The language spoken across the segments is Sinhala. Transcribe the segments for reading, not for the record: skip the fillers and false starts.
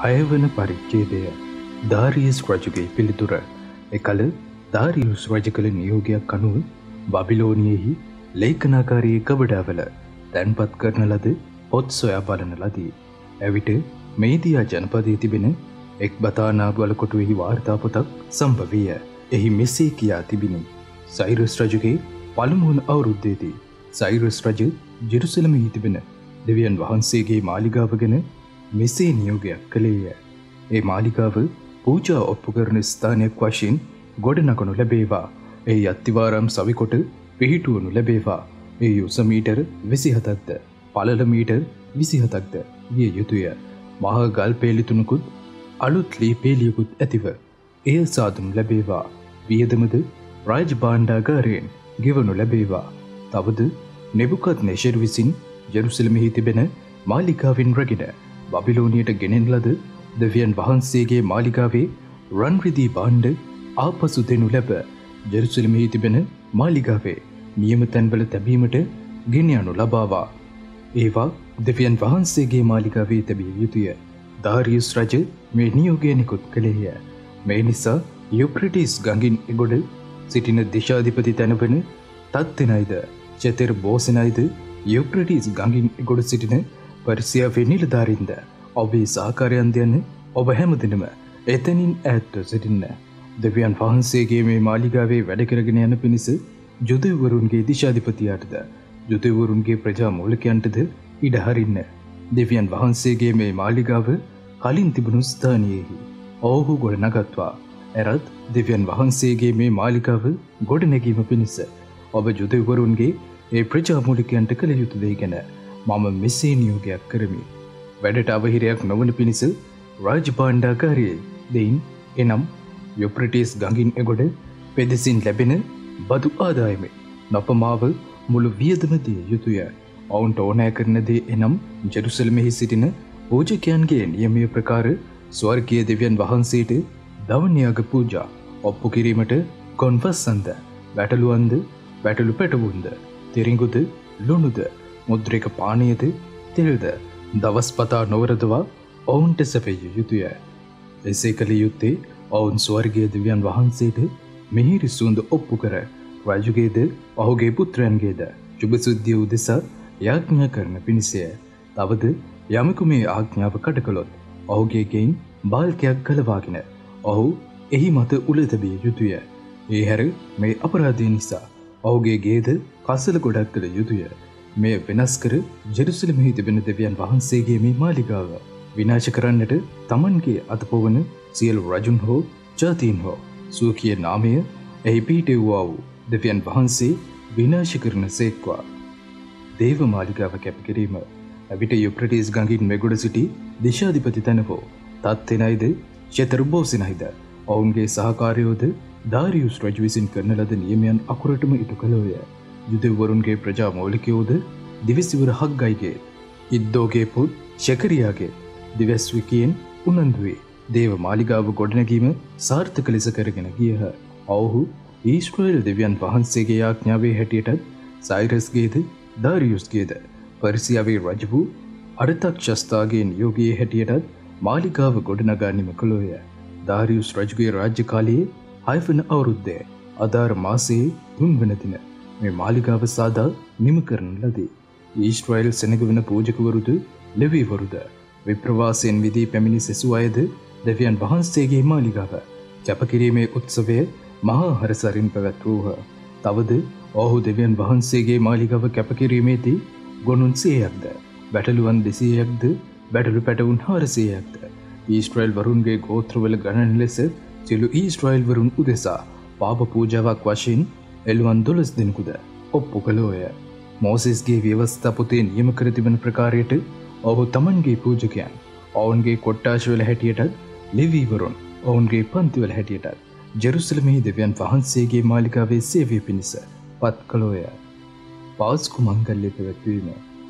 හයවන පරිච්ඡේදය දාරියස් රජුගේ පිළිතුර. එකල දාරියුස් රජ කළ නියෝගයක් අනුව බබිලෝනියෙහි ලේඛනාකාරී කබඩාවල තැන්පත් කරන ලද පොත් සොයා බලන ලදී. එවිට මේදියා ජනපදයේ තිබෙන එක් බතානා බලකොටුවෙහි වාර්තා පොතක් සම්භවීය. එහි මෙසේ කියා තිබිණි. සයිරස් රජුගේ පළමුවන අවුරුද්දේදී සයිරස් රජ ජෙරුසලමෙහි තිබෙන දෙවියන් වහන්සේගේ මාලිගාව ගැන මෙසේ නියෝගයක් කළේය. ඒ මාලිගාව පූජා ඔප්පු කරන ස්ථානයක් වශයෙන් ගොඩනගනු ලැබේවා. එහි අත්තිවාරම් සවිකොට පිහිටුවනු ලැබේවා. ඒ උස මීටර් 27ක්ද පළල මීටර් 27ක්ද විය යුතුය. මහා ගල් පේලි තුනකුත් අලුත් ලී පේලියකුත් ඇතිව එය සාදුනු ලැබේවා. වියදමද රාජ භාණ්ඩාගාරයෙන් ගෙවනු ලැබේවා. තවද නෙබුකද්නෙසර් විසින් ජෙරුසලමෙහි තිබෙන මාලිගාවෙන් රැගෙන බබිලෝනියට ගෙනෙන ලද දෙවියන් වහන්සේගේ මාලිගාවේ රන් රිදී භාණ්ඩ ආපසු දෙනු ලැබ ජෙරුසලමෙහි තිබෙන මාලිගාවේ නියම තැන්වල තැබීමට ගෙන යනු ලබාවා. ඒවා දෙවියන් වහන්සේගේ මාලිගාවේ තැබිය යුතුය. දාරියුස් රජ මේ නියෝගය නිකුත් කළේය. මේ නිසා යුප්‍රටිස් ගඟින් එගොඩ සිටින දේශාධිපති තැනවන තත්තිනයිද චෙතෙර් බෝසෙනයිද යුප්‍රටිස් ගඟින් එගොඩ සිටින පර්සියාවේ නිලධාරීන්ද ඔබේ සහකාරයන්ද යන ඔබ හැමදෙනම එතනින් ඈත්ව සිටින්න. දෙවියන් වහන්සේගේ මේ මාලිගාවේ වැඩ කරගෙන යන පිණිස ජුදෙව්වරුන්ගේ දිශාධිපතියාටද ජුදෙව්වරුන්ගේ ප්‍රජා මූලිකයන්ටද ඉඩ හරින්න. දෙවියන් වහන්සේගේ මේ මාලිගාව කලින් තිබුණු ස්ථානයෙහි ඔවුහු ගොඩ නගත්වා. එරත් දෙවියන් වහන්සේගේ මේ මාලිගාව ගොඩ නැගීම පිණිස ඔබ ජුදෙව්වරුන්ගේ ඒ ප්‍රජා මූලිකයන්ට කළ යුතු දේ ගැන මම මෙසේ නියෝගයක් කරමි. වැඩට අවහිරයක් නොවන පිණිස රාජ භාණ්ඩාගාරයේ දෙයින් එනම් යුප්‍රටිස් ගඟින් එගොඩ පෙදෙසින් ලැබෙන බදු ආදායමේ නොපමාව මුළු වියදම දිය යුතුය. ඔවුන්ට ඕනෑ කරන දේ එනම් ජෙරුසලමෙහි සිටින පූජකයන්ගේ නියමය ප්‍රකාර ස්වර්ගීය දෙවියන් වහන්සේට දවන්‍යාග පූජා ඔප්පු කිරීමට කොන්වස්සන්ද වැටළුවන්ද වැටළු පැටවුන්ද තිරිඟුද ලුණුද මුද්‍රික පානීයද තෙල්ද දවස්පතා නොවරදවා ඔවුන්ට සැපිය යුතුය. එසේ කළ යුත්තේ ඔවුන් ස්වර්ගීය දෙවියන් වහන්සේට මිහිරි සුවඳ ඔප්පු කර රජුගේද ඔහුගේ පුත්‍රයන්ගේද සුභසිද්ධිය උදෙසා යාඥා කරන පිණිසය. තවද යමෙකු මේ ආඥාව කඩ කළොත් ඔහුගේ ගෙයින් බාල්කයක් ගලවාගෙන ඔහු එහි මත උල තැබිය යුතුය. ඒ හැර මේ අපරාධය නිසා ඔහුගේ ගේද කසල ගොඩක් කළ යුතුය. මේ වෙනස් කර ජෙරුසලමෙහි තිබෙන දෙවියන් වහන්සේගේ මේ මාලිගාව විනාශ කරන්නට තමන්ගේ අතපොවන සියලු රජුන් හෝ ජාතීන් හෝ සුවකීය නාමය එහි පිහිටෙව්වා වූ දෙවියන් වහන්සේ විනාශ කරන සේක්වා. දේව මාලිගාව කැපකිරීම. එවිට යුප්‍රටිස් ගඟින් මෙගොඩ සිටි දිශාධිපති තැනවෝ තත්තිනයිද චෙතෙර් බෝසෙනයිද ඔවුන්ගේ සහකාරයෝද දාරියුස් රජු විසින් කරන ලද නියමයන් අකුරටම ඉටු කළෝය. යුදෙව්වරුන්ගේ ප්‍රජා මූලිකයෝද දිවිසිවර හග්ගයිගේ ඉද්දෝගේ පුත් ශෙකරියාගේ දිවැස්විකයෙන් උනන්දුවේ දේව මාලිගාව ගොඩනැගීම සාර්ථක ලෙස කරගෙන ගියහ. ඔවුහු ඊශ්‍රායෙල් දෙවියන් වහන්සේගේ ආඥාවේ හැටියටත් සයිරස්ගේද දාරියුස්ගේද පර්සියාවේ රජ වූ අර්තක්ෂස්තාගේ නියෝගයේ හැටියටත් මාලිගාව ගොඩනගා නිම කළෝය. දාරියුස් රජුගේ රාජ්‍ය කාලයේ 6 වන අවුරුද්දේ අදාර මාසයේ 3 වන දින මේ මාලිගාව සාදා නිම කරන ලදී. ඊශ්‍රායෙල් සෙනග වන පූජකවරුද ලෙවීවරුද විප්‍රවාසයෙන් විදී පැමිණි සෙසු අයද දෙවියන් වහන්සේගේ මාලිගාව කැපකිරීමේ උත්සවය මහා හරසරින් පැවැත්වූහ. තවද ඔහු දෙවියන් වහන්සේගේ මාලිගාව කැපකිරීමේදී ගොනුන් 100ක්ද බැටළුවන් 200ක්ද බැටළු පැටවුන් 400ක්ද ඊශ්‍රායෙල් වරුන්ගේ ගෝත්‍රවල ගණන ලෙස සියලු ඊශ්‍රායෙල් වරුන් උදෙසා පාප පූජාවක් වශයෙන් එළුවන් 12 දිනකුද ඔප්පු කළෝය. මෝසෙස්ගේ ව්‍යවස්ථා පොතේ නියම කර තිබෙන ප්‍රකාරයට ඔහු තමන්ගේ පූජකයන් ඔවුන්ගේ කොට්ටාශවල හැටියටත් ලෙවීවරුන් ඔවුන්ගේ පන්තිවල හැටියටත් ජෙරුසලමෙහි දෙවියන් වහන්සේගේ මාලිගාවේ සේවය පිණිස පත් කළෝය. පාස්කු මංගල්‍ය පැවැත්වීම.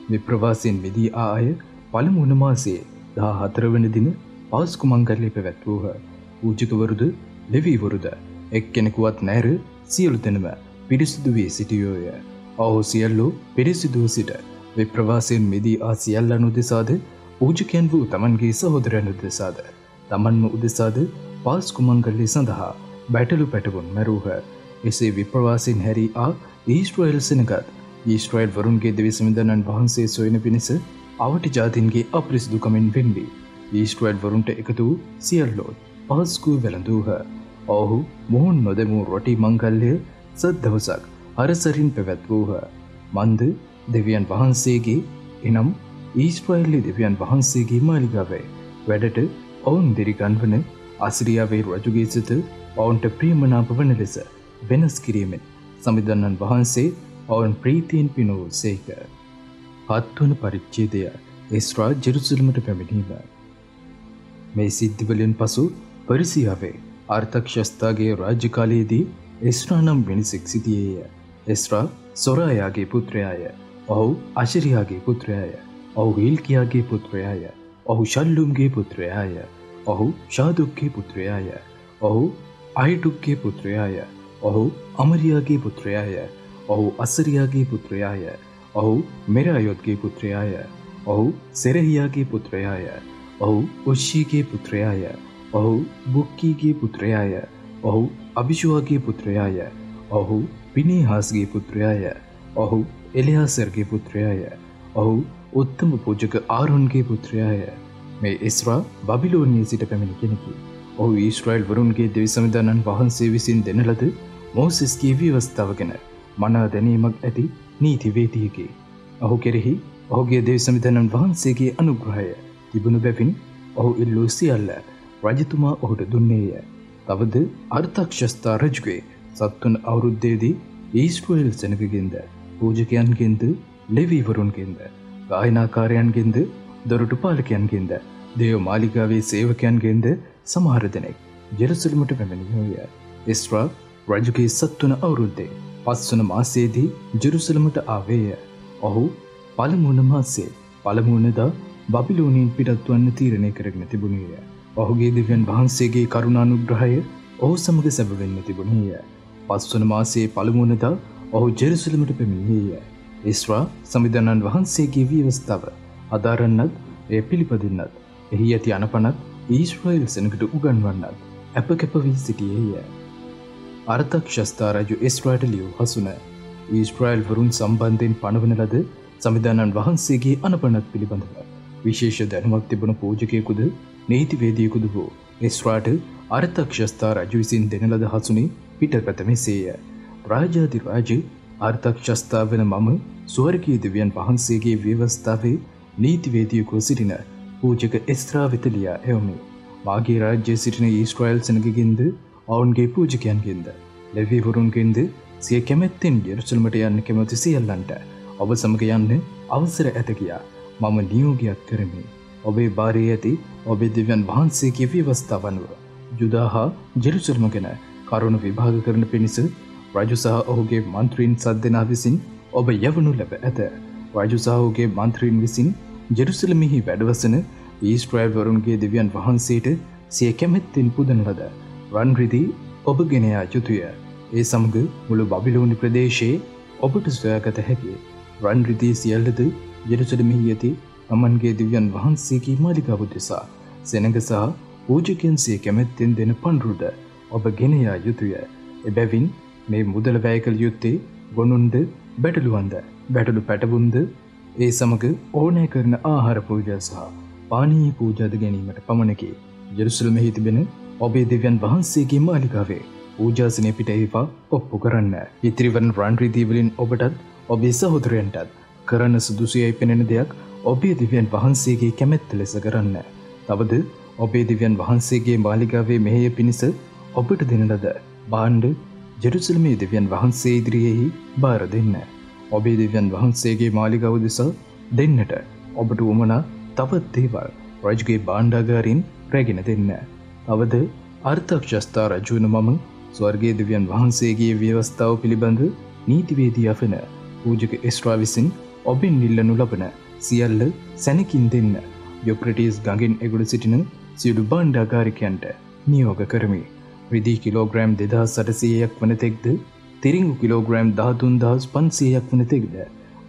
විප්‍රවාසයෙන් මිදී ආ අය පළමුවන මාසයේ 14 වන දින පාස්කු මංගල්‍ය පැවැත්වූහ. පූජකවරුද ලෙවීවරුද එක්කෙනෙකුවත් නැර සියලු දෙනම පිරිසිදු වී සිටියෝය. ඔහු සියල්ලෝ පිරිසිදුව සිට විප්‍රවාසයෙන් මිදී ආ සියල්ලන් උදෙසාද පූජකයන් වූ තමන්ගේ සහෝදරයන් උදෙසාද තමන්ම උදෙසාද පාස්කු මංගල්‍ය සඳහා බැටළු පැටවුන් මැරූහ. එසේ විප්‍රවාසයෙන් හැරී ආ ඊශ්‍රායෙල් සෙනගත් ඊශ්‍රායෙල් වරුන්ගේ දෙවිසමිඳුන් වහන්සේ සොයන පිණිස අවට ජාතින්ගේ අපිරිසිදුකමින් වෙන්වී ඊශ්‍රායෙල් වරුන්ට එකතු වූ සියල්ලෝ පාස්කු වැළඳූහ. ඔහු මොහොන් නොදෙමූ රොටි මංගල්‍ය සදවසක් අරසරින් පැවැත්වූහ. මන්ද දෙවියන් වහන්සේගේ එනම් ඊශ්‍රායෙල් දෙවියන් වහන්සේගේ මාලිගාවේ වැඩට ඔවුන් දිරිගන්වන අසිරියාවේ රජුගේ සිත ඔවුන්ට ප්‍රියමනාප වන ලෙස වෙනස් කිරීමෙන් සමිඳුන් වහන්සේ ඔවුන් ප්‍රීතියෙන් පිනවූ සේක. 7 වන පරිච්ඡේදය එස්රා ජෙරුසලමට පැමිණීම. මේ සිද්ධිවලින් පසු පරිසියාවේ ආර්තක්ෂස්තාගේ රාජ්‍ය කාලයේදී එස්රා නම් වෙනසෙක් සිටියේය. එස්රා සොරායාගේ පුත්‍රයාය. ඔහු අශරියාගේ පුත්‍රයාය. ඔහු හිල්කියාගේ පුත්‍රයාය. ඔහු ශල්ලුම්ගේ පුත්‍රයාය. ඔහු ශාදුක්ගේ පුත්‍රයාය. ඔහු අහිටුක්ගේ පුත්‍රයාය. ඔහු අමරියාගේ පුත්‍රයාය. ඔහු අසරියාගේ පුත්‍රයාය. ඔහු මෙරායොත්ගේ පුත්‍රයාය. ඔහු සෙරහියාගේ පුත්‍රයාය. ඔහු උෂ්ෂීගේ පුත්‍රයාය. ඔහු බුක්කීගේ පුත්‍රයාය. ඔහු අබිෂුවාගේ පුත්‍රයාය. ඔහු පිනේහාස්ගේ පුත්‍රයාය. ඔහු එලියාසර්ගේ පුත්‍රයාය. ඔහු උත්තම පූජක ආරොන්ගේ පුත්‍රයාය. මේ එස්රා බබිලෝනියේ සිට පැමිණි කෙනෙකි. ඔහු ඊශ්‍රායෙල් වරුන්ගේ දෙවිසමිඳුන් වහන්සේ විසින් දෙන ලද මෝසෙස්ගේ ව්‍යවස්ථාව ගැන මනා දැනීමක් ඇති නීතිවේදියෙකි. ඔහු කෙරෙහි ඔහුගේ දෙවිසමිඳුන් වහන්සේගේ අනුග්‍රහය තිබුණු බැවින් ඔහු ඉල්ලූ සියල්ල රජතුමා ඔහුට දුන්නේය. තවද අර්තක්ෂස්තා රජුගේ 7 වන අවුරුද්දේදී ඊශ්‍රායෙල් සෙනගගෙන්ද පූජකයන්ගෙන්ද ලෙවීවරුන්ගෙන්ද ගායනාකාරයන්ගෙන්ද දොරටු පාලකයන්ගෙන්ද දේව මාලිගාවේ සේවකයන්ගෙන්ද සමහර දෙනෙක් ජෙරුසලමට පැමිණියෝය. එස්රා රජුගේ 7 වන අවුරුද්දේ 5 වන මාසයේදී ජෙරුසලමට ආවේය. ඔහු පළමුවන මාසයේ පළමුවනදා බබිලෝනියෙන් පිටත් වන්න තීරණය කරගෙන තිබුණේය. ඔහුගේ දෙවියන් වහන්සේගේ කරුණානුග්‍රහය ඔහු සමග සැබවෙන්න තිබුණේය. 5 වන මාසයේ පළමුවනදා ඔහු ජෙරුසලමට පැමිණියේය. එස්රා සමිඳුන් වහන්සේගේ ව්‍යවස්ථාව අදාරන්නත් එය පිළිපදින්නත් එහි ඇති අනපනත් ඊශ්‍රායෙල් සෙනගට උගන්වන්නත් අපකැප වී සිටියේය. අර්තක්ෂස්තා රජු එස්රාට ලියූ හසුන ඊශ්‍රායෙල් වරුන් සම්බන්ධයෙන් පනවන ලද සමිඳුන් වහන්සේගේ අනපනත් පිළිබඳව විශේෂ දැනුමක් තිබුණු පූජකයෙකුද නීතිවේදියෙකුද වූ එස්රාට අර්තක්ෂස්තා රජු විසින් දෙන ලද හසුනේ පිටපත මෙසේය. රාජාධි රාජ අර්තක්ෂස්තා වෙන මම ස්වර්ගීය දෙවියන් වහන්සේගේ ව්‍යවස්ථාවේ නීතිවේදියෙකුව සිටින පූජක එස්රා වෙත ලියා එවමි. මාගේ රාජ්‍යයේ සිටින ඊශ්‍රායෙල් සෙනගගෙන්ද ඔවුන්ගේ පූජකයන්ගෙන්ද ලෙවීවරුන්ගෙන්ද සිය කැමැත්තෙන් ජෙරුසලමට යන්න කැමති සියල්ලන්ට ඔබ සමග යන්න අවසර ඇත කියා මම නියෝගයක් කරමි. ඔබේ බාරයේ ඇති ඔබේ දෙවියන් වහන්සේගේ ව්‍යවස්ථාව අනුව යුදා හා ජෙරුසලම ගැන කරුණු විභාග කරන පිණිස රජු සහ ඔහුගේ මන්ත්‍රීන් 7 දෙනා විසින් ඔබ යවනු ලැබ ඇත. රජු සහ ඔහුගේ මන්ත්‍රීන් විසින් ජෙරුසලමෙහි වැඩවසන ඊශ්‍රායෙල් වරුන්ගේ දෙවියන් වහන්සේට සිය කැමැත්තෙන් පුදන ලද රන් රිදී ඔබ ගෙන යා යුතුය. ඒ සමග මුළු බබිලෝනි ප්‍රදේශයේ ඔබට සොයාගත හැකි රන් රිදී සියල්ලද ජෙරුසලමෙහි ඇති තමන්ගේ දෙවියන් වහන්සේගේ මාලිගාව දෙසා සෙනඟ සහ පූජකයන් සිය කැමැත්තෙන් දෙන පඬුරුද ඔබ ගෙන යා යුතුය. එබැවින් මේ මුදල වැය කළ යුත්තේ ගොනුන්ද බැටළුවන්ද බැටළු පැටවුන්ද ඒ සමග ඕනෑ කරන ආහාර පූජා සහ පානීය පූජාද ගැනීමට පමණකි. ජෙරුසලමෙහි තිබෙන ඔබේ දෙවියන් වහන්සේගේ මාලිගාවේ පූජාසනය පිට ඒවා ඔප්පු කරන්න. ඉතිරිවන රන් රිදී වලින් ඔබටත් ඔබේ සහෝදරයන්ටත් කරන්න සුදුසුයයි පෙනෙන දෙයක් ඔබේ දෙවියන් වහන්සේගේ කැමැත්ත ලෙස කරන්න. තවද ඔබේ දෙවියන් වහන්සේගේ මාලිගාවේ මෙහෙය පිණිස ඔබට දෙන ලද භාණ්ඩ ජෙරුසලමේ දෙවියන් වහන්සේ ඉදිරියෙහි බාර දෙන්න. ඔබේ දෙවියන් වහන්සේගේ මාලිගාව දෙසා දෙන්නට ඔබට උවමනා තවත් දේවල් රජුගේ භාණ්ඩාගාරින් රැගෙන දෙන්න. තවද අර්තක්ෂස්තා රජු වන මම ස්වර්ගීය දෙවියන් වහන්සේගේ ව්‍යවස්ථාව පිළිබඳ නීතිවේදියා වන පූජක එස්රා විසින් ඔබෙන් ඉල්ලනු ලබන සියල්ල සැනකින් දෙන්න යොප්‍රටිස් ගඟෙන් එගොඩ සිටින සියලු භාණ්ඩාගාරිකයන්ට නියෝග කරමි. රිදී කිලෝග්‍රෑම් 2800ක් වන තෙක්ද තිරිඟු කිලෝග්‍රෑම් 13500ක් වන තෙක්ද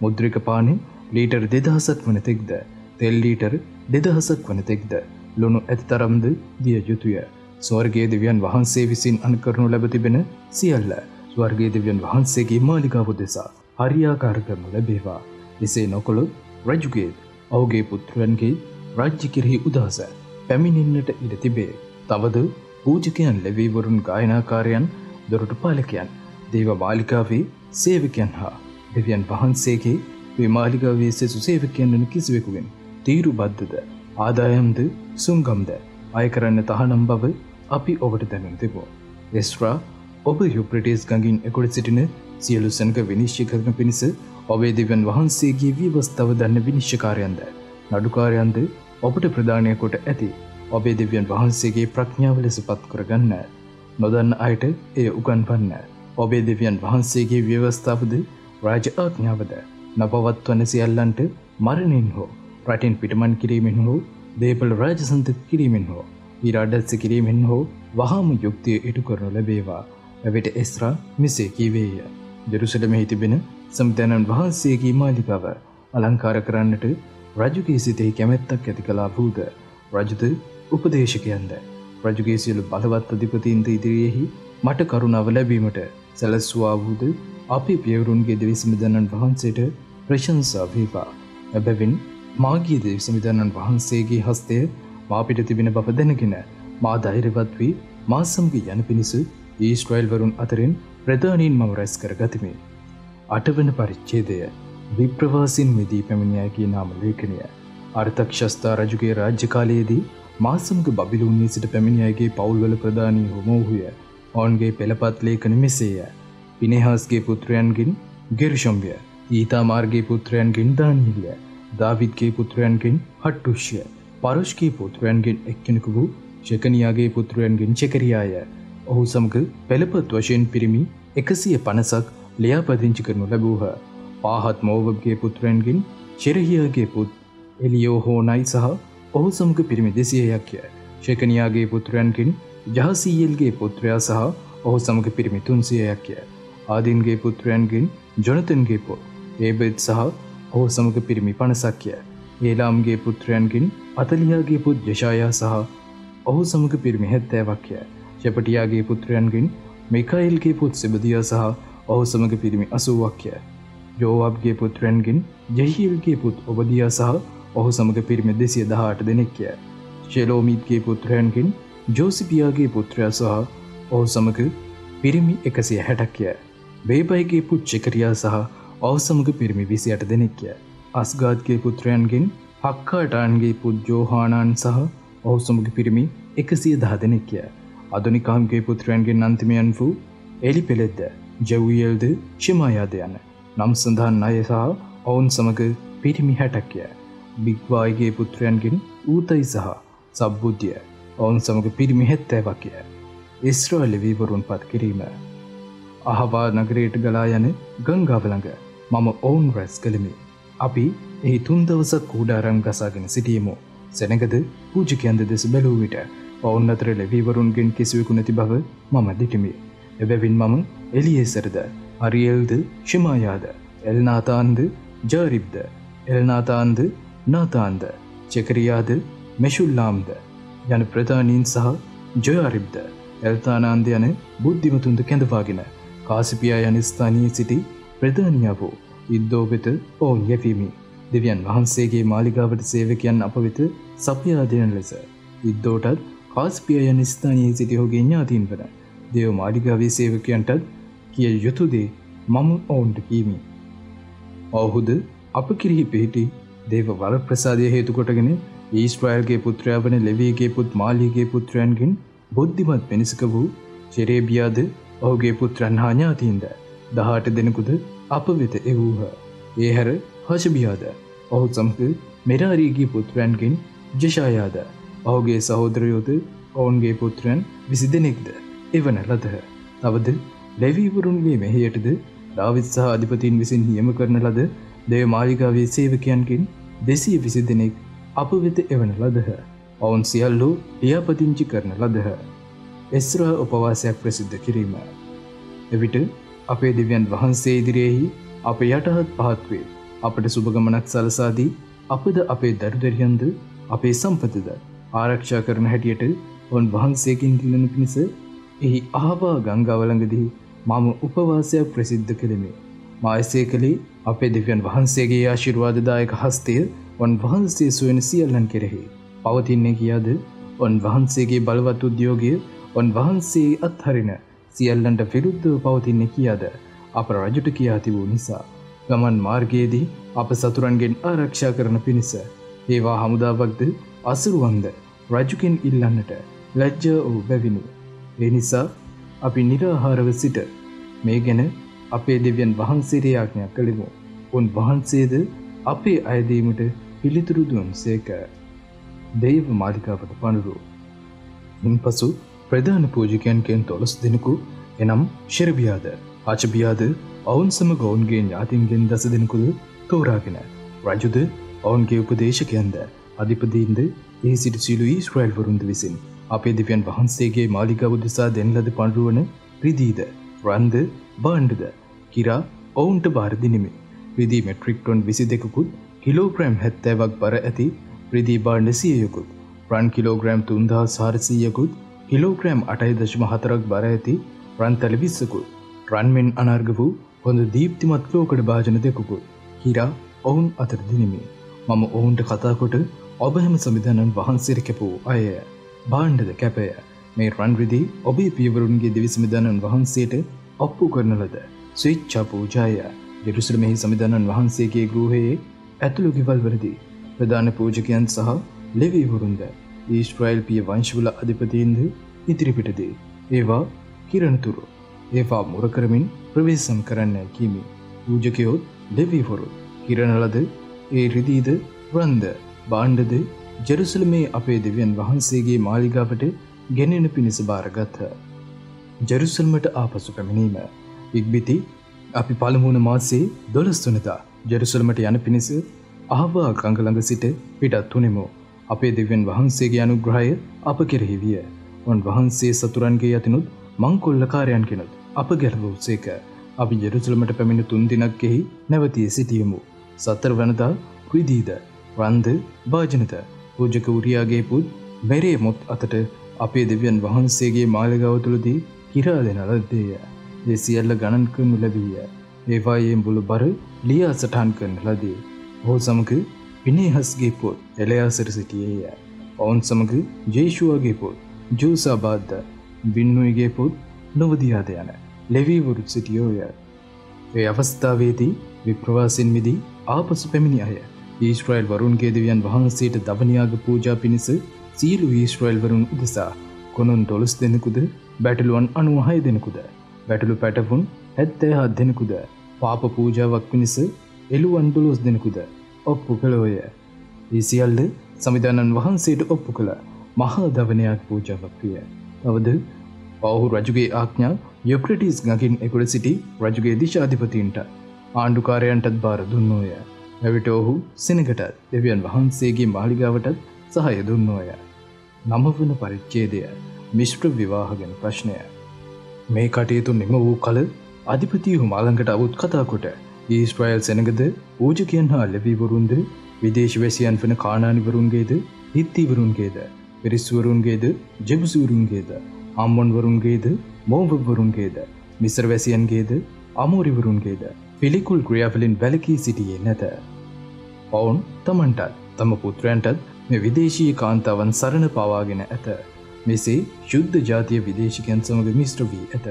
මුද්‍රික පානෙ ලීටර් 2000ක් වන තෙක්ද තෙල් ලීටර් 2000ක් වන තෙක්ද ලුණු ඇතිතරම්ද දිය යුතුය. ස්වර්ගයේ දෙවියන් වහන්සේ විසින් අනුකරනු ලැබ තිබෙන සියල්ල ස්වර්ගයේ දෙවියන් වහන්සේගේ මාලිගාව දෙසා හරියාකාර කරනු ලැබේවා. එසේ නොකළොත් රජුගේ ඔහුගේ පුත්‍රයන්ගේ රාජ්‍ය කෙරෙහි උදහස පැමිණෙන්නට ඉඩ තිබේ. තවද පූජකයන් ලෙවීවරුන් ගායනාකාරයන් දොරටු පාලකයන් දේව මාලිගාවේ සේවකයන් හා දෙවියන් වහන්සේගේ මේ මාලිගාවේ සෙසු සේවකයන් වන කිසිවෙකුගෙන් තීරුබද්ධද ආදායම්ද සුංගම්ද අය කරන්න තහනම් බව අපි ඔබට දැනුම් දෙමු. එස්රා ඔබ යුප්‍රටිස් ගඟින් එකොඩ සිටින සියලු සෙනඟ විනිශ්චය කරන පිණිස ඔබේ දෙවියන් වහන්සේගේ විවස්ථාව දන්න විනිශ්චයකාරයන්ද නඩුකාරයන්ද ඔබට ප්‍රදානය කොට ඇති ඔබේ දෙවියන් වහන්සේගේ ප්‍රඥාව ලෙස පත් කරගන්න. නොදන්න අයට එය උගන්වන්න. ඔබේ දෙවියන් වහන්සේගේ ව්‍යවස්ථාවද රාජ ආඥාවද නපවත්වන සියල්ලන්ට මරණින් හෝ රටින් පිටමන් කිරීමෙන් හෝ දේපල රාජසන්ත කිරීමෙන් හෝ ඊරාඩත්ස කිරීමෙන් හෝ වහාම යුක්තිය ඉටු කරනු ලැබේවා. එවිට එස්රා මෙසේ කීවේය. ජෙරුසලමෙහි තිබෙන සම්දැනන් වහන්සේගේ මාලිගාව අලංකාර කරන්නට රජුගේ සිතෙහි කැමැත්තක් ඇති කළා වූද රජුද උපදේශකයන්ද රජුගේ සියලු බලවත් අධිපතීන්ද ඉදිරියෙහි මට කරුණාව ලැබීමට සැලැස්සුවා වූද අපේ පියවරුන්ගේ දෙවිසමිදන්නන් වහන්සේට ප්‍රශංසා වේවා. එබැවින් මාගේ දෙවිසමිදන්නන් වහන්සේගේ හස්තය මා පිට තිබෙන බව දැනගෙන මා ධෛර්යවත් වී මා සමග යන පිණිස ඊශ්‍රායෙල් වරුන් අතරින් ප්‍රධානීන් මම රැස් කරගතිමි. 8 වන පරිච්ඡේදය විප්‍රවාසීන් මිදී පැමිණියාගේ නාම ලේඛනය. අර්තක්ෂස්තා රජුගේ රාජ්‍ය කාලයේදී මා සමග බබිලෝනියේ සිට පැමිණියාගේ පවුල්වල ප්‍රධානී වූ ඔවුන්ගේ පෙළපත් ලේඛන මෙසේය. පිනෙහාස්ගේ පුත්‍රයන්ගෙන් ගෙර්ෂොම්ය, ඊතාමාර්ගේ පුත්‍රයන්ගෙන් දානියෙල්ය, දාවිද්ගේ පුත්‍රයන්ගෙන් හට්ටුෂ්‍ය, පරොෂ්ගේ පුත්‍රයන්ගෙන් එක්කෙනෙකු වූ ශෙකනියාගේ පුත්‍රයන්ගෙන් චෙකරියාය. ඔහු සමග පෙළපත් වශයෙන් පිරිමි 150ක් ලියාපදිංචි කරනු ලැබූහ. පාහත් මෝවබ්ගේ පුත්‍රයන්ගෙන් චෙරහියාගේ පුත් එලියෝහෝනයි සහ ඔහු සමග පිරිමි 200ක්ය. ශෙකනියාගේ පුත්‍රයන්ගෙන් ජහසීයල්ගේ පුත්‍රයා සහ ඔහු සමග පිරිමි 300ක්ය. ආදීන්ගේ පුත්‍රයන්ගෙන් ජොනතන්ගේ පුත් ඒබෙත් සහ ඔහු සමග පිරිමි 50ක්ය. ඒලාම්ගේ පුත්‍රයන්ගෙන් අතලියාගේ පුත් යෂායා සහ ඔහු සමග පිරිමි 70ක්ය. ෂෙපටියාගේ පුත්‍රයන්ගෙන් මිකාኤල්ගේ පුත් සෙබදියා සහ ඔහු සමග පිරිමි 80ක්ය. යෝවාබ්ගේ පුත්‍රයන්ගෙන් ජෙහිල්ගේ පුත් ඔබදියා සහ ඔහු සමග පිරිමි 218 දෙනෙක්ය. ෂෙලෝමීත්ගේ පුත්‍රයන්ගෙන් ජෝසිපියාගේ පුත්‍රයා සහ ඔහු සමග පිරිමි 160ක්ය. බේබයිගේ පුත් චෙකරියා සහ ඔහු සමග පිරිමි 28 දෙනෙක්ය. අස්ගාද්ගේ පුත්‍රයන්ගෙන් හක්කාටාන්ගේ පුත් ජෝහානාන් සහ ඔහු සමග පිරිමි 110 දෙනෙක්ය. අදොනිකාම්ගේ පුත්‍රයන්ගෙන් අන්තිමයන් වූ එලිපෙලෙද්ද ජෙව්වියල්ද ෂෙමායාද යන නම් සඳහන් අය සහ ඔවුන් සමග පිරිමි 60ක්ය. බිග්වායිගේ පුත්‍රයන්ගෙන් ඌතයි සහ සබ්බුද්‍ය ඔවුන් සමග පිරිමි 70ක්ය. ඉස්රායෙල් වීවරුන් පත් කිරීම. අහවා නගරයට ගලා යන ගංගාව ළඟ මම ඔවුන් රැස් කළෙමි. අපි එහි 3 දවසක් කූඩාරම් ගසාගෙන සිටියෙමු. සෙනඟද පූජකයන්ද දෙස බැලූ විට ඔවුන් අතර ලෙවීවරුන්ගෙන් කිසිවෙකු නැති බව මම දිටිමි. එබැවින් මම එලියේසර්ද, අරියෙල්ද, ෂෙමායාද, එල්නාතාන්ද, ජාරිබ්ද, එල්නාතාන්ද, නාතාන්ද, චෙකරියාද, මෙෂුල්ලාම්ද යන ප්‍රධානීන් සහ ජොයාරිබ්ද, එල්තානාන්ද යන බුද්ධිමතුන්ද කැඳවාගෙන කාසිපියා යන ස්ථානයේ සිටි ප්‍රධානියා වූ ඉද්දෝ වෙත ඔවුන් යැවීමි. දෙවියන් වහන්සේගේ මාලිගාවට සේවකයන් අප වෙත සපයා දෙන ලෙස ඉද්දෝටත් කාසිපියා යන ස්ථානයේ සිටි ඔහුගේ ඥාතීන් වන දේව මාලිගාවේ සේවකයන්ටත් කිය යුතු දේ මම ඔවුන්ට කීමි. ඔහුද අප කිරිහි පිහිටි දේව වර ප්‍රසාදය හේතු කොටගෙන ඊශ්‍රායල්ගේ පුත්‍රයා වන ලෙවීගේ පුත් මාලිගේ පුත්‍රයන්ගෙන් බුද්ධිමත් වෙනසක වූ චෙරේබියාද ඔහුගේ පුත්‍රයන් හා ඥාතීන්ද 18 දෙනෙකුද අප වෙත එවූහ. ඒ හැර හෂබියාද ඔහු සමග මෙරාරීගේ පුත්‍රයන්ගෙන් ජෙෂායාද ඔහුගේ සහෝදරයෝද ඔවුන්ගේ පුත්‍රයන් 20 දෙනෙක්ද එවන ලදහ. තවද ලෙවීවරුන්ගේ මෙහෙයටද දාවිද් සහ අධිපතීන් විසින් නියම කරන ලද දේව මාලිගාවේ සේවකයන්ගෙන් 220 දෙනෙක් අප වෙත එවන ලදහ. ඔවුන් සියල්ලෝ ලියාපදිංචි කරන ලදහ. එස්රා උපවාසයක් ප්‍රසිද්ධ කිරීම. එවිට අපේ දෙවියන් වහන්සේ ඉදිරියේහි අප යටහත් පහත් වේ අපට සුබ ගමනක් සලසා දී අපද අපේ දරුදරියන්ද අපේ සම්පතද ආරක්ෂා කරන හැටියට ඔවුන් වහන්සේකින් දිනන පිණිස එහි ආවා ගංගාවළඟදී මම උපවාසයක් ප්‍රසිද්ධ කළෙමි. මා එසේ කළේ අපේ දෙවියන් වහන්සේගේ ආශිර්වාදදායක හස්තය ඔවුන් වහන්සේ සොයන සියල්ලන් කෙරෙහි පවතින්නේ කියාද ඔවුන් වහන්සේගේ බලවත් උද්‍යෝගය ඔවුන් වහන්සේ අත්හරින සියල්ලන්ට විරුද්ධව පවතින්නේ කියාද අප රජුට කියා තිබූ නිසා ගමන් මාර්ගයේදී අප සතුරන්ගෙන් ආරක්ෂා කරන පිණිස ඒවා හමුදාවක්ද අසුරුවන්ද රජුකින් ඉල්ලන්නට ලැජ්ජා වූ බැවිනි. ඒ නිසා අපි නිරාහාරව සිට මේ ගැන අපේ දෙවියන් වහන්සේට යාඥා කළෙමු. උන් වහන්සේද අපේ අයදීමට පිළිතුරු දුන්සේක. දේව මාලිකාවට පනුරු. ඉන්පසු ප්‍රධාන පූජකයන්ගෙන් 12 දෙනෙකු එනම් ශෙරබියාද ආචබියාද ඔවුන් සමග ඔවුන්ගේ ඥාතීන්ගෙන් 10 දෙනෙකුද තෝරාගෙන රජුද ඔවුන්ගේ උපදේශකයන්ද අධිපතීන්ද එහි සිටි සියලු ඊශ්‍රායල් වරුන්ද විසින් අපේ දෙවියන් වහන්සේගේ මාලිගාව උදෙසා දෙන ලද පඬුවන රිදීද රන්ද භාණ්ඩද කිරා ඔවුන්ට බාර දිනිමි. රිදී මෙට්‍රික් ටොන් 22කුත් කිලෝග්‍රෑම් 70ක් බර ඇති රිදී භාණ්ඩ 100කුත් රන් කිලෝග්‍රෑම් 3400කුත් කිලෝග්‍රෑම් 8.4ක් බර ඇති රන් තල 20කුත් රන්මෙන් අනර්ග වූ හොඳ දීප්තිමත් ලෝකඩ භාජන දෙකකුත් කිරා ඔවුන් අතර දිනිමි. මම ඔවුන්ට කතා කොට ඔබ හැම සමිධානන් වහන්සේට කැපූ අය භාණ්ඩද කැපය මේ රන් රිදී ඔබේ පියවරුන්ගේ දෙවි සමිධානන් වහන්සේට ඔප්පු කරන ලද ස්වේච්ඡා පූජාය ජෙරුසලමෙහි සමිධානන් වහන්සේගේ ගෘහයේ ඇතුළු ගෙවල් වලදී ප්‍රධාන පූජකයන් සහ ලෙවී වරුන්ද ඊශ්‍රායල් පිය වංශවල අධිපතීන්ද ඉදිරිපිටදී ඒවා කිරණතුරු ඒවා මුර කරමින් ප්‍රවේශම් කරන්න කීමි. පූජකයොත් ලෙවී වරු කිරණ ලද ඒ රිදීද රන්ද භාණ්ඩද ජෙරුසලමේ අපේ දෙවියන් වහන්සේගේ මාලිගාවට ගෙනෙන පිණිස බාරගත්හ. ජෙරුසලමට ආපසු පැමිණීම. ඉක්බිති අපි පළමුවන මාසයේ 12 වෙනිදා ජෙරුසලමට යන පිණිස ආවා ගඟ ළඟ සිට පිටත් වුනිමු. අපේ දෙවියන් වහන්සේගේ අනුග්‍රහය අප කෙරෙහි විය. උන් වහන්සේ සතුරන්ගේ යතිනුත් මංකොල්ලකාරයන්ගෙනුත් අප ගැලවූසේක. අපි ජෙරුසලමට පැමිණ 3 දිනක්ෙහි නැවතී සිටියෙමු. 4 වෙනිදා රිදීද රන්ද භාජනද පූජක උරියාගේ පුත් මෙරේ මුත් අතට අපේ දෙවියන් වහන්සේගේ මාලිගාව තුලදී කිරා දෙන ලද්දේය. ඒ සියල්ල ගණන් කරනු ලැබීය. ඒවායේ මුළු බර ලියා සටහන් කරන ලදී. ඔහු සමග පිනේහස්ගේ පුත් එලයාසර සිටියේය. ඔවුන් සමග ජේෂුවාගේ පුත් ජෝසාබාද්ද බින්නුයිගේ පුත් නොවදියාද යන ලෙවී වරු සිටියෝය. ඒ අවස්ථාවේදී විප්‍රවාසෙන් මිදී ආපසු පැමිණි අය ඊශ්‍රායල් වරුන්ගේ දෙවියන් වහන්සේට දවනියාග පූජා පිණිස සියලු ඊශ්‍රායල් වරුන් උදෙසා කොනුන් 12 දෙනෙකුද බැටළුවන් 96 දෙනෙකුද බැටළු පැටවුන් 77 දෙනෙකුද පාප පූජාවක් පිණිස එළුවන් 12 දෙනෙකුද ඔප්පු කළෝය. ඒ සියල්ල සමිධානන් වහන්සේට ඔප්පු කළ මහා දවනයාග පූජාවක් විය. තවද ඔහු රජුගේ ආඥා යොක්‍රටිස් ගඟින් එගොඩ සිටි රජුගේ දිශාධිපතීන්ට ආණ්ඩුකාරයන්ටත් බාර දුන්නෝය. එවිට ඔහු සෙනගටත් දෙවියන් වහන්සේගේ මාලිගාවටත් සහාය දුන්නෝය. 9 වන පරිච්ඡේදය මිශ්‍ර විවාහ ගැන ප්‍රශ්නය. මේ කටයුතු නිම වූ කල අධිපතිහු මාළඟට අවුත් කතා කොට ඊශ්‍රායල් සෙනගද පූජකයන් හා ලෙවී වරුන්ද විදේශ වැසියන් වන කානානි වරුන්ගේද හිත්ති වරුන්ගේද පෙරිස්වරුන්ගේද ජෙබුසුරුන්ගේද අම්මොන් වරුන්ගේද මෝවබ් වරුන්ගේද මිස්ර වැසියන්ගේද අමෝරි වරුන්ගේද පිළිකුල් ක්‍රියාවලින් වැළකී සිටියේ නැත. ඔවුන් තමන්ටත් තම පුත්‍රයන්ටත් මේ විදේශීය කාන්තාවන් සරණ පවාගෙන ඇත. මෙසේ ශුද්ධ ජාතිය විදේශිකයන් සමග මිශ්‍ර වී ඇත.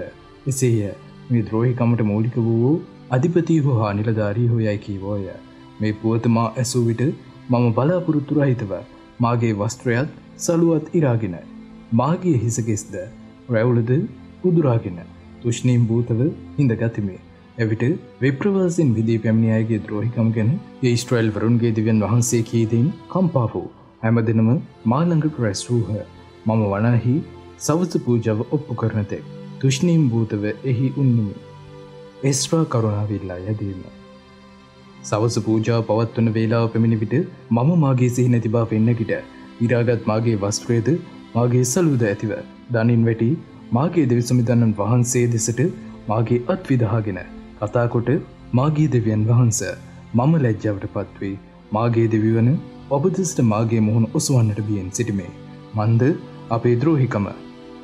එසේය මේ ද්‍රෝහිකමට මූලික වූ අධිපතිහු හා නිලධාරීහු යයි කීවෝය. මේ පුවත මා ඇසූ විට මම බලාපොරොත්තු රහිතව මාගේ වස්ත්‍රයත් සලුවත් ඉරාගෙන මාගේ හිසකෙස්ද රැවුලද උදුරාගෙන තුෂ්ණීම් භූතව හිඳගතිමි. එවිට විප්‍රවාසයෙන් විදී පැමිණි අයගේ ද්‍රෝහිකම් ගැන ඊශ්‍රායල් වරුන්ගේ දෙවියන් වහන්සේ කීදීන් කම්පා වූ හැමදෙනම මා ළඟට රැස් වූහ. මම වනාහි සවස පූජාව ඔප්පු කරන තෙක් තුෂ්ණීම් භූතව එහි උන්නිමි. එස්රා කරුණාවිල්ලා යදීම. සවස පූජාව පවත්වන වේලාව පැමිණි විට මම මාගේ සිහි නැති බව පෙන්නකිට ඉරාගත් මාගේ වස්ත්‍රයේද මාගේ සලුවද ඇතිව දනින් වැටි මාගේ දෙවි සමිධානන් වහන්සේ දෙසට මාගේ අත් විදහාගෙන කතා කොට මාගේ දෙවියන් වහන්සේ මම ලැජ්ජාවට පත්වී මාගේ දෙවිවන ඔබ දෙසට මාගේ මුහුණ ඔසවන්නට බියෙන් සිටිමේ. මන්ද අපේ ද්‍රෝහිකම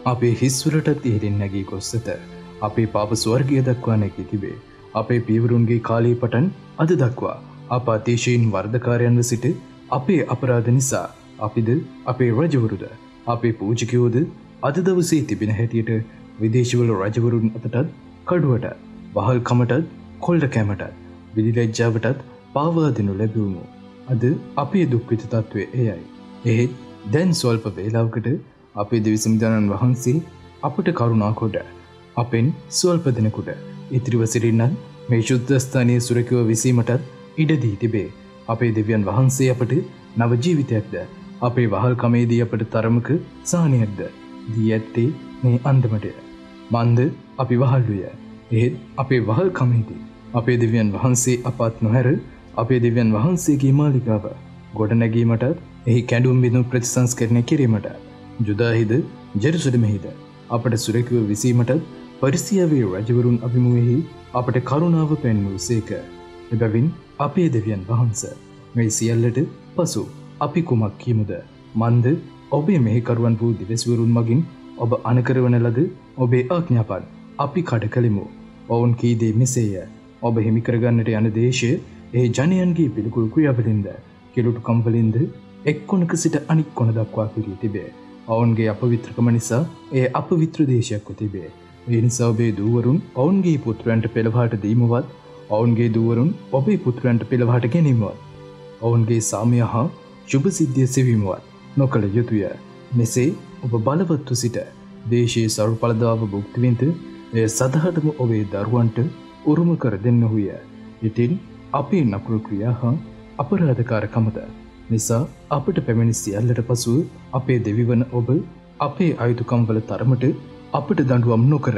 අපේ හිස්වලටත් ඉහළින් නැගී ගොස් ඇත. අපේ පාප ස්වර්ගය දක්වා නැගී තිබේ. අපේ පියවරුන්ගේ කාලයේ පටන් අද දක්වා අප අතිශයින් වර්ධකාරයන්ව සිට අපේ අපරාධ නිසා අපිද අපේ රජවරුද අපේ පූජකයෝද අද දවසේ තිබෙන හැටියට විදේශවල රජවරුන් අතටත් කඩුවට වහල්කමටත් කොල්ඩ කැමටත් විදිලැජ්ජාවටත් පාවා දෙනු ලැබුණු. අද අපේ දුක්විත තත්ත්වය එයයි. එහෙත් දැන් ස්වල්ප වේලාවකට අපේ දෙවිසමිදානන් වහන්සේ අපට කරුණා කොට අපෙන් ස්වල්ප දෙනෙකුට ඉතිරිව සිටින්නන් මේ ශුද්ධස්ථානයේ සුරකිව විසීමටත් ඉඩදී තිබේ. අපේ දෙවියන් වහන්සේ අපට නව ජීවිතයක්ද අපේ වහල්කමේදී අපට තරමක සහනයක්ද දී ඇත්තේ මේ අන්දමටය. මන්ද අපි වහල්ලුය. එහෙත් අපේ වහල්කමේදී අපේ දෙවියන් වහන්සේ අපත් නොහැර අපේ දෙවියන් වහන්සේගේ මාලිගාව ගොඩනැගීමටත් එහි කැඩුම් බිඳුම් ප්‍රතිසංස්කරණය කිරීමට ජුදාහිද ජෙරුසලමෙහිද අපට සුරකිව විසීමටත් පරිසියාවේ රජවරුන් අභිමුවෙහි අපට කරුණාව පෙන්වූ සේක. එබැවින් අපේ දෙවියන් වහන්ස මේ සියල්ලට පසු අපි කුමක් කීමුද? මන්ද ඔබේ මෙහිකරුවන් වූ දිවස්වරුන් මගින් ඔබ අනකරවන ලද ඔබේ ආඥාපන් අපි කඩ කළෙමු. ඔවුන් කී දේ මෙසේය. ඔබ හිමි කරගන්නට යන දේශය ඒ ජනයන්ගේ පිළිකුල් ක්‍රියාවලින්ද කිලුටුකම් වලින්ද එක් කොනක සිට අනික් කොන දක්වා පිරී තිබේ. ඔවුන්ගේ අපවිත්‍රකම නිසා එය අපවිත්‍ර දේශයක්ව තිබේ. ඒ නිසා ඔබේ දූවරුන් ඔවුන්ගේ පුත්‍රයන්ට පෙළවහට දීමවත් ඔවුන්ගේ දූවරුන් ඔබේ පුත්‍රයන්ට පෙළවහට ගැනීමවත් ඔවුන්ගේ සාමය හා ශුභ සිද්ධිය සෙවීමවත් නොකළ යුතුය. මෙසේ ඔබ බලවත්ව සිට දේශයේ සරු පලදාව භුක්තිවිඳ එය සදහටම ඔබේ දරුවන්ට උරුම කර දෙන්නහුය. ඉතින් අපේ නපුරු ක්‍රියා හා අපරාධකාරකමද නිසා අපට පැමිණි සියල්ලට පසුව අපේ දෙවිවන ඔබ අපේ අයුතුකම්වල තරමට අපට දඬුවම් නොකර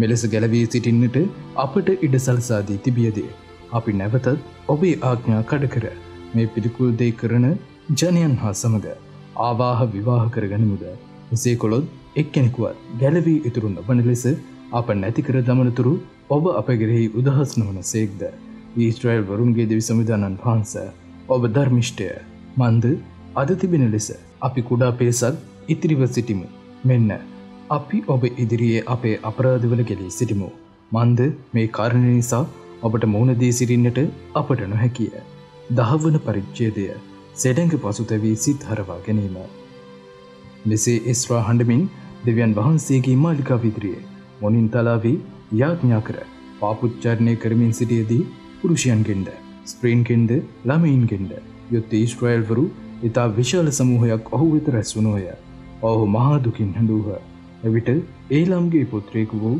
මෙලෙස ගැලවී සිටින්නට අපට ඉඩ සලසා දී තිබියදී අපි නැවතත් ඔබේ ආඥා කඩකර මේ පිළිකුල් දේ කරන ජනයන් හා සමග ආවාහ විවාහ කරගනිමුද? එසේ කොළොත් එක්කෙනෙකුවත් ගැලවී ඉතුරු නොවන ලෙස අප නැති කර දමනතුරු ඔබ අප කෙරෙහි උදහස් නොවන සේක්ද? ඊශ්‍රායල් වරුන්ගේ දෙවි සමිදානන් වහන්සේ ඔබ ධර්මිෂ්ඨය. මන්ද අද තිබෙන ලෙස අපි කුඩා පේසක් ඉතිරිව සිටිමු. මෙන්න අපි ඔබ ඉදිරියේ අපේ අපරාධවල ගැලී සිටිමු. මන්ද මේ කාරණය නිසා ඔබට මුහුණ දී සිටින්නට අපට නොහැකිය. 10 වන පරිච්ඡේදය සෙඩඟ පසුතැවී සිත් හරවා ගැනීම. මෙසේ එස්රා හඬමින් දෙවියන් වහන්සේගේ මාලිගාව ඉදිරියේ මොනින් තලාවී යාඥා කර පාපුච්චාරණය කරමින් සිටියදී පුරුෂයන්ගෙන්ද ස්ත්‍රීන්ගෙන්ද ළමයින්ගෙන්ද යුත් ඊශ්‍රායල්වරු ඉතා විශාල සමූහයක් ඔහු වෙත රැස් වුණෝය. ඔහු මහා දුකින් හැඬූහ. එවිට ඒලාම්ගේ පුත්‍රයෙකු වූ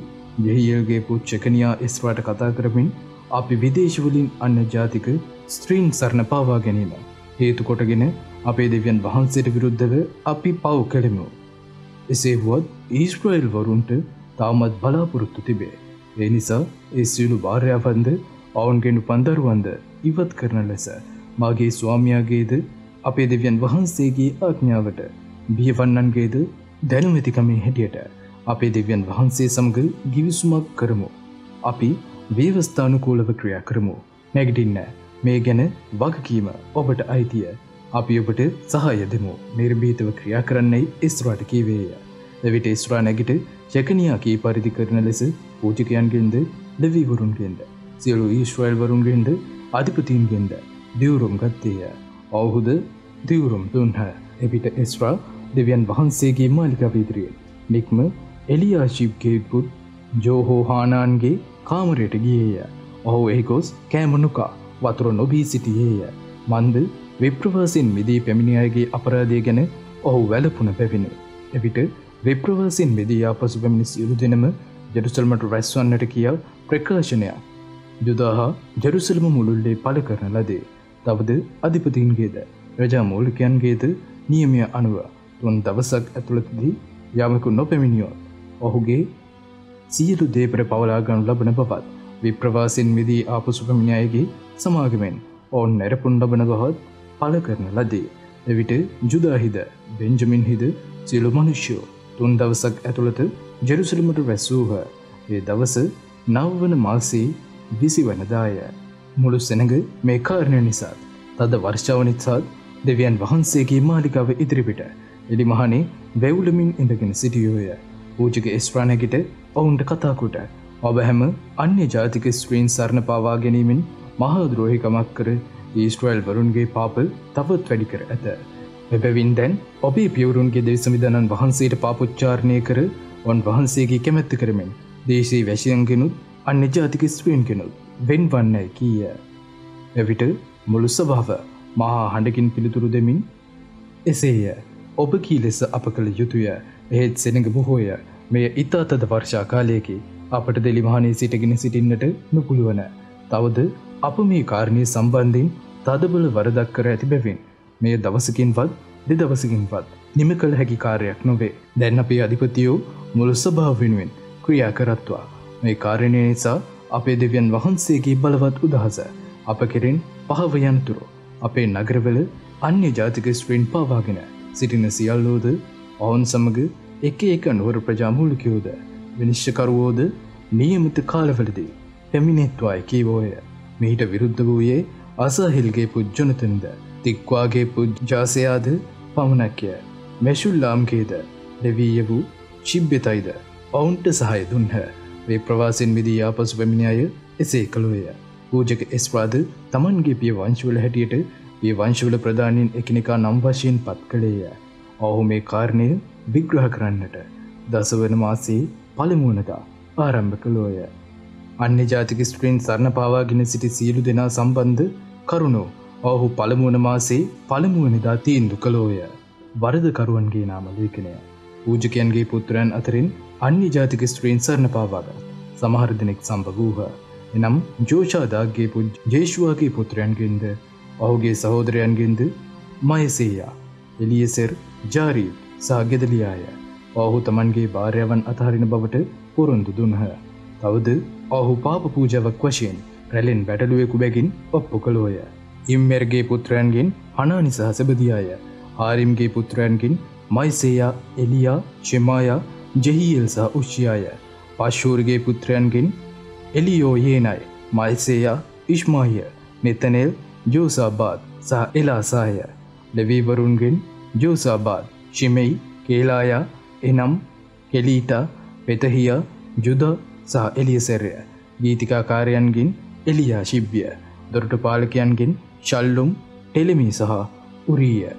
යෙහියල්ගේ පුත් චෙකනියා එස්රාට කතා කරමින් අපි විදේශවලින් අන්‍ය ජාතික ස්ත්‍රීන් සරණ පාවා ගැනීම හේතු කොටගෙන අපේ දෙවියන් වහන්සේට විරුද්ධව අපි පව් කළෙමු. එසේ වුවත් ඊශ්‍රායල් වරුන්ට තාමත් බලාපොරොත්තු තිබේ. ඒ නිසා ඒ සියලු භාර්යාවන්ද ඔවුන්ගෙන් උපන් දරුවන්ද ඉවත් කරන ලෙස මාගේ ස්වාමියාගේද අපේ දෙවියන් වහන්සේගේ ආඥාවට බියවන්නන්ගේද දැනුමැතිකමේ හැටියට අපේ දෙවියන් වහන්සේ සමග ගිවිසුමක් කරමු. අපි ව්‍යවස්ථානුකූලව ක්‍රියා කරමු. නැගිටින්න. මේ ගැන වගකීම ඔබට අයිතිය. අපි ඔබට සහාය දෙමු. නිර්භීතව ක්‍රියා කරන්නයි එස්රාට කීවේය. එවිට එස්රා නැගිට චෙකනියා කී පරිදි කරන ලෙස පූජකයන්ගෙන්ද ලෙවීවරුන්ගෙන්ද සියලු ඊශ්‍රායල් වරුන්ගෙන්ද අධිපතීන්ගෙන්ද දිවුරුම් ගත්තේය. ඔවුහුද දිවුරුම් දුන්හ. එවිට එස්රා දෙවියන් වහන්සේගේ මාලිගාව ඉදිරියේ නික්ම එලියාෂිබ්ගේ පුත් ජෝහෝහානාන්ගේ කාමරයට ගියේය. ඔහු එහි ගොස් කෑම නොකා වතුර නොබී සිටියේය. මන්ද විප්‍රවාසීන් මිදී පැමිණි අයගේ අපරාධය ගැන ඔහු වැළපුණ බැවිනි. එවිට විප්‍රවාසීන් මිදී ආපසු පැමිණි සියලු දෙනම ජෙරුසලමට රැස්වන්නට කියා ප්‍රකාශනයක් යුදා හා ජෙරුසලම මුළුල්ලේ පළ කරන ලදී. තවද අධිපතීන්ගේද රජා මූලිකයන්ගේද නියමය අනුව 3 දවසක් ඇතුළතදී යමෙකු නොපැමිණියොත් ඔහුගේ සියලු දේපර පවලා ගනු ලබන බවත් විප්‍රවාසීන් මිදී ආපසු පැමිණි අයගේ සමාගමෙන් ඔවුන් නැරපුන් ලබන බවත් පළ කරන ලදී. එවිට ජුදාහිද බෙන්ජමින්හිද සියලු මිනිස්යෝ 3 දවසක් ඇතුළත ජෙරුසලමට රැස් වූහ. ඒ දවස 9 වන මාසයේ 20 වනදාය. මුළු සෙනඟ මේ කාරණය නිසා තද වර්ෂාව නිසාත් දෙවියන් වහන්සේගේ මාලිගාව ඉදිරිපිට එලිමහනේ වැවුලමින් ඉඳගෙන සිටියෝය. පූජක එස්රා නැගිට ඔවුන්ට කතා කොට ඔබ හැම අන්‍ය ජාතික ස්ත්‍රීන් සරණ පාවා ගැනීමෙන් මහා ද්‍රෝහිකමක් කර ඊශ්‍රායෙල් වරුන්ගේ පාප තවත් වැඩි කර ඇත. එබැවින් දැන් ඔබේ පියවරුන්ගේ දෙවිසමිදනන් වහන්සේට පාපොච්චාරණය කර ඔවුන් වහන්සේගේ කැමැත්ත කරමින් දේශීය වැසියන්ගෙනුත් අන්‍ය ජාතික ස්ත්‍රීන්ගෙනුත් වෙන්වන්නයි කීය. එවිට මුළු සභාව මහා හඬකින් පිළිතුරු දෙමින් එසේය. ඔබ කී ලෙස අප කළ යුතුය. එහෙත් සෙනඟ බොහෝය. මෙය ඉතා තද වර්ෂා කාලයකි. අපට දෙලිමහනේ සිටගෙන සිටින්නට නොපුළුවන. තවද අප මේ කාරණය සම්බන්ධයෙන් තදබල වරදක් කර ඇති බැවින් මෙය දවසකින්වත් දෙදවසකින්වත් නිම කළ හැකි කාර්යයක් නොවේ. දැන් අපේ අධිපතියෝ මුළු සභාව වෙනුවෙන් ක්‍රියා කරත්වා. මේ කාරණය නිසා අපේ දෙවියන් වහන්සේගේ බලවත් උදහස අප කෙරෙන් පහව යනතුරු අපේ නගරවල අන්‍ය ජාතික ස්ත්‍රීන් පාවාගෙන සිටින සියල්ලෝද ඔවුන් සමග එක එක නුවර ප්‍රජා මූලිකයෝද විනිශ්චයකරුවෝද නියමිත කාලවලදී පැමිණෙත්වායි කීවෝය. මෙහිට විරුද්ධ වූයේ අසාහිල්ගේ පුජ්ජනතන්ද තික්වාගේ පුජ්ජාසයාද පමණක්ය. මෙෂුල්ලාම්ගේද ලෙවීය වූ චිබ්බෙතයිද ඔවුන්ට සහය දුන්හ. මේ ප්‍රවාසෙන් මිදී ආපසු පැමිණි අය එසේ කළෝය. පූජක එස්රාද තමන්ගේ පිය වංශවල හැටියට පිය වංශවල ප්‍රධානීන් එකිනෙකා නම් වශයෙන් පත් කළේය. ඔහු මේ කාරණය විග්‍රහ කරන්නට දසවන මාසයේ පළමුවනදා ආරම්භ කළෝය. අන්‍ය ජාතික ස්ත්‍රීන් සරණ පාවාගෙන සිටි සියලු දෙනා සම්බන්ධ කරුණෝ ඔහු පළමුවන මාසයේ පළමුවනදා තීන්දුව කළෝය. වරදකරුවන්ගේ නාම ලේඛනය. පූජකයන්ගේ පුත්‍රයන් අතරින් අන්‍ය ජාතික ස්ත්‍රීන් සරණ පාවාගත් සමහර දෙනෙක් සම්භව වූහ. එනම් ජෝෂාදාගේ ජේෂුවාගේ පුත්‍රයන්ගෙන්ද ඔහුගේ සහෝදරයන්ගෙන්ද මයසේයා, එලියසර්, ජාරීබ් සහ ගෙදලියාය. ඔහු තමන්ගේ භාර්යාවන් අතහරින බවට පොරොන්දු දුන්හ. තවද ඔහු පාප පූජාවක් වශයෙන් රැලෙන් බැටළුවෙකු බැගින් ඔප්පු කළෝය. ඉම්මෙර්ගේ පුත්‍රයන්ගෙන් හනානි සහ සෙබදියාය. හාරිම්ගේ පුත්‍රයන්ගෙන් මයසේයා, එලියා, ෂෙමායා, ජෙහියේල් සහ උෂ්ෂියාය. පාෂූර්ගේ පුත්‍රයන්ගෙන් එලියෝයේනයි, මයසේයා, ඉෂ්මාහිය, නෙතනෙල්, ජෝසාබාද් සහ එලාසාය. ලෙවීවරුන්ගෙන් ජෝසාබාද්, ෂිමෙයි, කේලායා, එනම් කෙලීටා, පෙතහියා, ජුදා සහ එලියසර්ය. ගීතිකාකාරයන්ගෙන් එලියාෂිබ්ය. දොරටුපාලකයන්ගෙන් ශල්ලුම්, ටෙලෙමි සහ උරීය.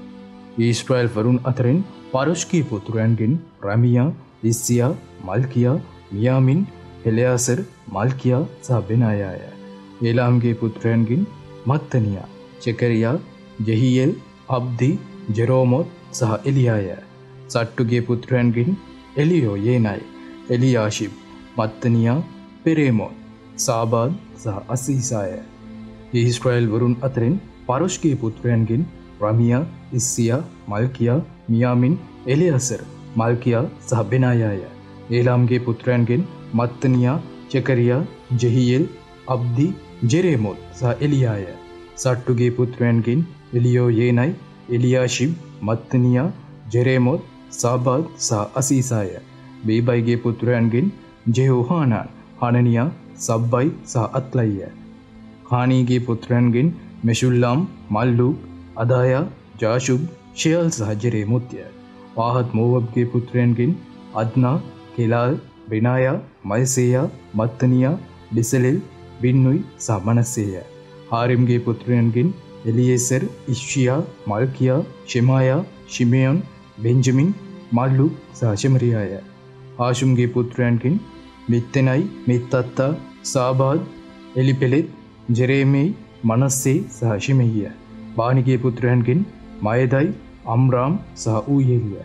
ඊශ්‍රායෙල් වරුන් අතරින් පරුෂ්කී පුත්‍රයන්ගෙන් රමියා, ඉස්සියා, මල්කියා, මියාමින්, එලයාසර්, මල්කියා සහ බෙනායාය. ඒලාම්ගේ පුත්‍රයන්ගෙන් මත්තනියා, චෙකරියා, ජෙහියෙල්, අබ්දි, ජෙරෝමොත් සහ එලියාය. සට්ටුගේ පුත්‍රයන්ගෙන් එලියෝයේනයි, එලියාෂිබ්, මත්තනියා, පෙරේමොත්, සාබාද් සහ අසීසාය. ඊශ්‍රායෙල් වරුන් අතරින් පරුෂ්කී පුත්‍රයන්ගෙන් රමියා, ඉස්සියා, මල්කියා, මියාමින්, එලයාසර්, මල්කියා සහ බෙනායාය. ඒලාම්ගේ පුත්‍රයන්ගෙන් මත්තනියා, චෙකරියා, ජෙහියෙල්, අබ්දි, ජෙරේමොත් සහ එලියාය. සට්ටුගේ පුත්‍රයන්ගෙන් එලියෝයේනයි, එලියාෂිබ්, මත්තනියා, ජෙරේමොත්, සාබාද් සහ අසීසාය. බේබයිගේ පුත්‍රයන්ගෙන් ජෙහෝහානාන්, හනනියා, සබ්බයි සහ අත්ලයිය. කානීගේ පුත්‍රයන්ගෙන් මෙෂුල්ලාම්, මල්ලූක්, අදායා, ජාෂුබ්, ෂෙයල් සහ ජෙරේමොත්ය. පාහත් මෝවබ්ගේ පුත්‍රයන්ගෙන් අද්නා, කෙලාල්, බෙනායා, මයසේයා, මත්තනියා, ඩිසලෙල්, බින්නුයි සහ මනස්සේය. හාරිම්ගේ පුත්‍රයන්ගෙන් එලියේසර්, ඉෂ්ෂියා, මල්කියා, ෂෙමායා, ෂිමෙයොන්, බෙන්ජමින්, මල්ලුක් සහ ෂෙමරියාය. ආෂුම්ගේ පුත්‍රයන්ගෙන් මිත්තෙනයි, මිත්තත්තා, සාබාද්, එලිපෙලෙත්, ජෙරේමෙයි, මනස්සේ සහ ෂිමෙයිය. බානිගේ පුත්‍රයන්ගෙන් මයදයි, අම්රාම් සහ ඌයෙලිය.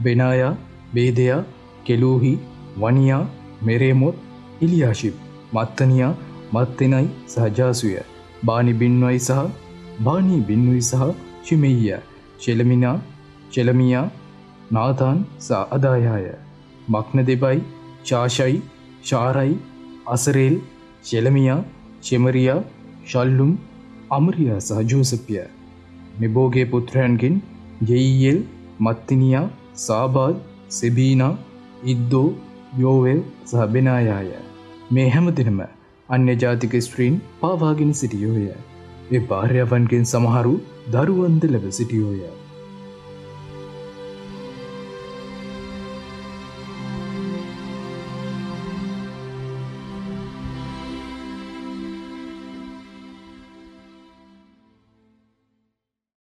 බෙනායා, බේදයා, කෙලූහි, වනියා, මෙරේමොත්, ඉලියාෂිබ්, මත්තනියා, මත්තෙනයි සහ ජාසුය. බානි බින්නුයි සහ ෂිමෙයිය. ෂෙලමිනා, ෂෙලමියා, නාතාන් සහ අදායාය. මක්නදෙබයි, ශාෂයි, ශාරයි, අසරේල්, ෂෙලමියා, ෂෙමරියා, ශල්ලුම්, අමරියා සහ ජෝසප්ය. මෙබෝගේ පුත්‍රයන්ගෙන් ජෙයියෙල්, මත්තිනියා, සාබාද්, සෙබීනා, ඉද්දෝ, යෝවෙල් සහ බෙනායාය. මේ හැමදිනම අන්‍ය ජාතික ස්ත්‍රීන් පාවාගෙන සිටියෝය. ඒ භාර්යාවන්ගෙන් සමහරු දරුවන්ද ලැබ සිටියෝය.